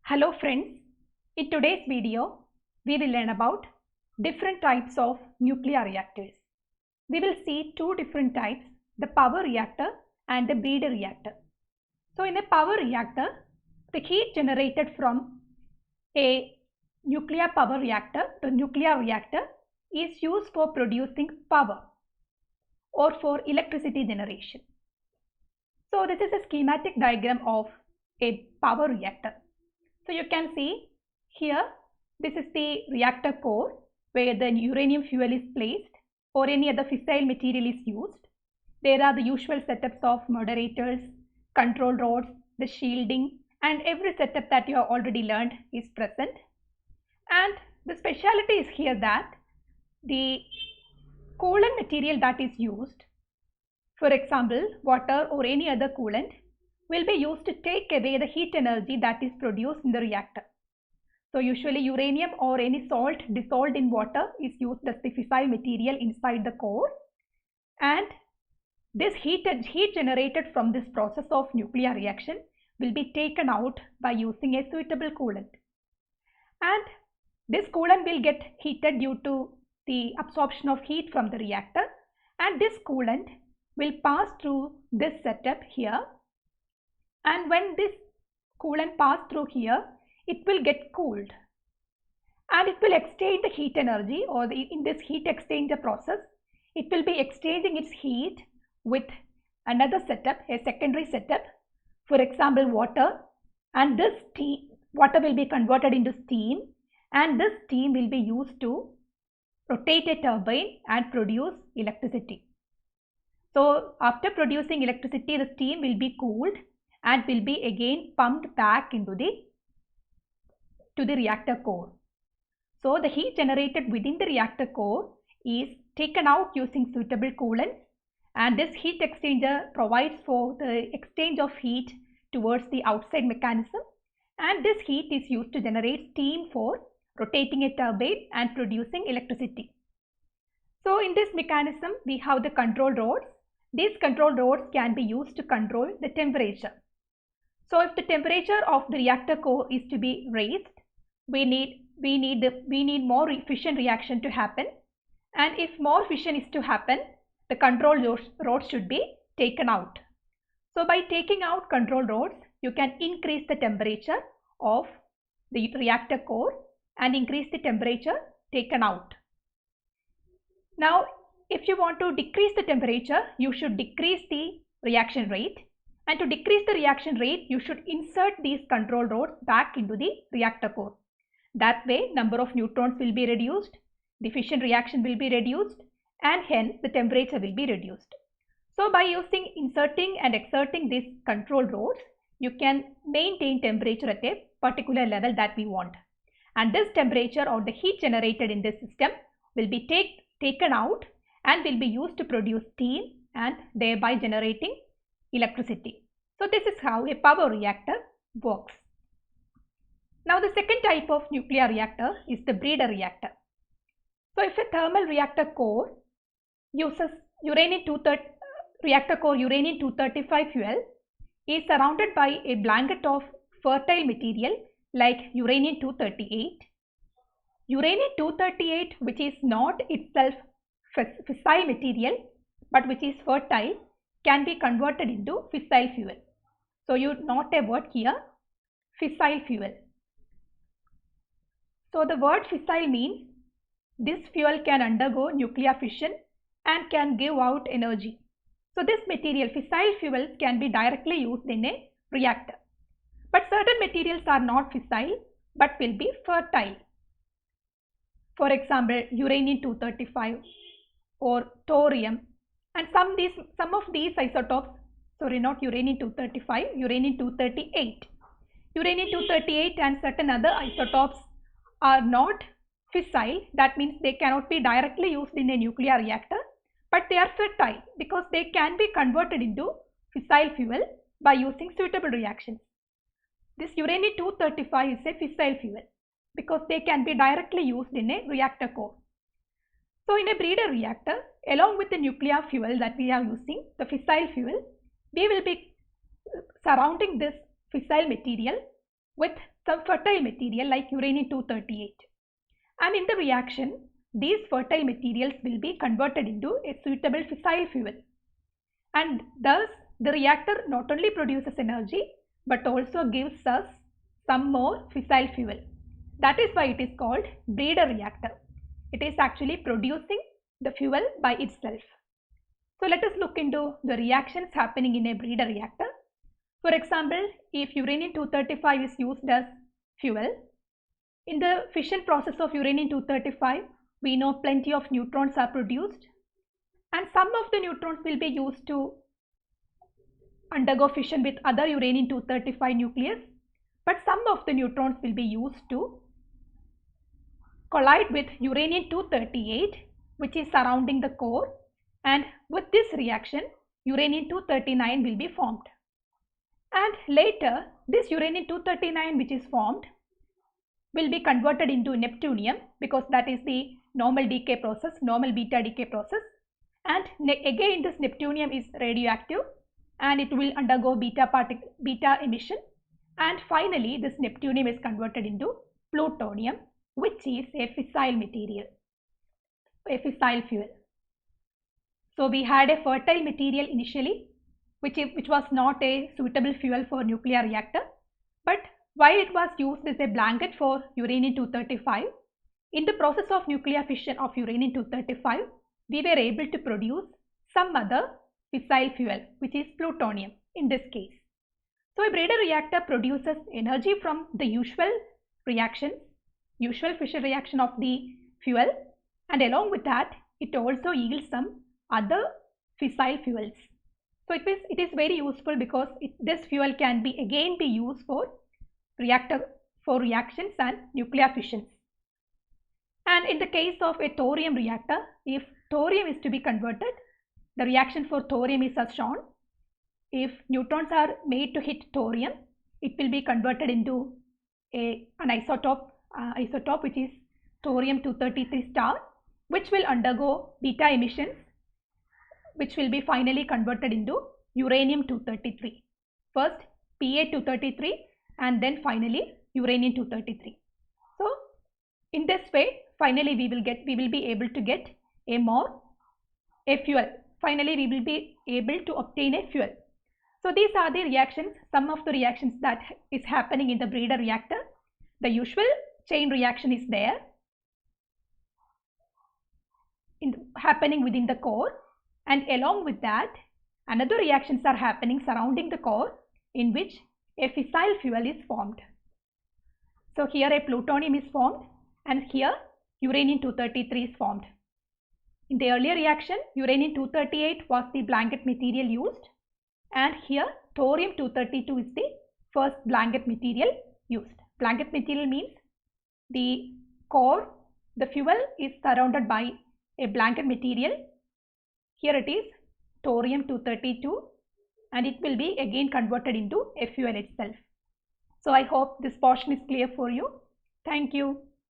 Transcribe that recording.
Hello friends, in today's video we will learn about different types of nuclear reactors. We will see two different types, the power reactor and the breeder reactor. So in a power reactor, the heat generated from a nuclear power reactor, the nuclear reactor is used for producing power or for electricity generation. So this is a schematic diagram of a power reactor. So you can see here, this is the reactor core where the uranium fuel is placed or any other fissile material is used. There are the usual setups of moderators, control rods, the shielding, and every setup that you have already learned is present. And the speciality is here that the coolant material that is used, for example, water or any other coolant, will be used to take away the heat energy that is produced in the reactor. So usually uranium or any salt dissolved in water is used as the fissile material inside the core, and this heat generated from this process of nuclear reaction will be taken out by using a suitable coolant. And this coolant will get heated due to the absorption of heat from the reactor, and this coolant will pass through this setup here. And when this coolant passes through here, it will get cooled and it will exchange the heat energy, or in this heat exchanger process, it will be exchanging its heat with another setup, a secondary setup, for example water, and this water will be converted into steam, and this steam will be used to rotate a turbine and produce electricity. So after producing electricity, the steam will be cooled and will be again pumped back into the reactor core. So the heat generated within the reactor core is taken out using suitable coolant, and this heat exchanger provides for the exchange of heat towards the outside mechanism, and this heat is used to generate steam for rotating a turbine and producing electricity. So in this mechanism we have the control rods. These control rods can be used to control the temperature. So if the temperature of the reactor core is to be raised, we need more fission reaction to happen, and if more fission is to happen, the control rods should be taken out. So by taking out control rods, you can increase the temperature of the reactor core and increase the temperature taken out. Now if you want to decrease the temperature, you should decrease the reaction rate. And to decrease the reaction rate, you should insert these control rods back into the reactor core. That way, number of neutrons will be reduced, the fission reaction will be reduced, and hence the temperature will be reduced. So by using inserting and exerting these control rods, you can maintain temperature at a particular level that we want. And this temperature or the heat generated in this system will be taken out and will be used to produce steam and thereby generating electricity. So this is how a power reactor works. Now the second type of nuclear reactor is the breeder reactor. So if a thermal reactor core uses reactor core uranium-235 fuel is surrounded by a blanket of fertile material like uranium-238. Uranium-238, which is not itself fissile material but which is fertile, can be converted into fissile fuel. So you note a word here, fissile fuel. So the word fissile means this fuel can undergo nuclear fission and can give out energy. So this material, fissile fuels, can be directly used in a reactor. But certain materials are not fissile but will be fertile. For example, uranium-235 or thorium, and some of these isotopes, sorry, not uranium-235, uranium-238. Uranium-238 and certain other isotopes are not fissile. That means they cannot be directly used in a nuclear reactor, but they are fertile because they can be converted into fissile fuel by using suitable reactions. This uranium-235 is a fissile fuel because they can be directly used in a reactor core. So in a breeder reactor, along with the nuclear fuel that we are using, the fissile fuel, we will be surrounding this fissile material with some fertile material like uranium-238. And in the reaction, these fertile materials will be converted into a suitable fissile fuel. And thus, the reactor not only produces energy but also gives us some more fissile fuel. That is why it is called breeder reactor. It is actually producing the fuel by itself. So let us look into the reactions happening in a breeder reactor. For example, if uranium-235 is used as fuel, in the fission process of uranium-235, we know plenty of neutrons are produced, and some of the neutrons will be used to undergo fission with other uranium-235 nucleus, but some of the neutrons will be used to collide with uranium-238, which is surrounding the core, and with this reaction, uranium-239 will be formed. And later, this uranium-239 which is formed will be converted into neptunium, because that is the normal decay process, normal beta decay process. And again, this neptunium is radioactive and it will undergo beta emission. And finally, this neptunium is converted into plutonium, which is a fissile material, a fissile fuel. So we had a fertile material initially, which was not a suitable fuel for nuclear reactor, but while it was used as a blanket for uranium-235, in the process of nuclear fission of uranium-235, we were able to produce some other fissile fuel, which is plutonium in this case. So a breeder reactor produces energy from the usual reactions, usual fission reaction of the fuel, and along with that, it also yields some other fissile fuels. So it is very useful because this fuel can be again be used for reactions and nuclear fissions. And in the case of a thorium reactor, if thorium is to be converted, the reaction for thorium is as shown. If neutrons are made to hit thorium, it will be converted into an isotope which is thorium-233 star, which will undergo beta emissions, which will be finally converted into uranium-233. First Pa-233 and then finally uranium-233. So in this way, finally we will be able to get a fuel. Finally we will be able to obtain a fuel. So these are the reactions, some of the reactions that is happening in the breeder reactor. The usual chain reaction is there, happening within the core, and along with that, another reactions are happening surrounding the core, in which a fissile fuel is formed. So here a plutonium is formed and here uranium-233 is formed. In the earlier reaction, uranium-238 was the blanket material used, and here thorium-232 is the first blanket material used. Blanket material means the core, the fuel is surrounded by a blanket material. Here it is thorium-232, and it will be again converted into a fuel itself. So I hope this portion is clear for you. Thank you.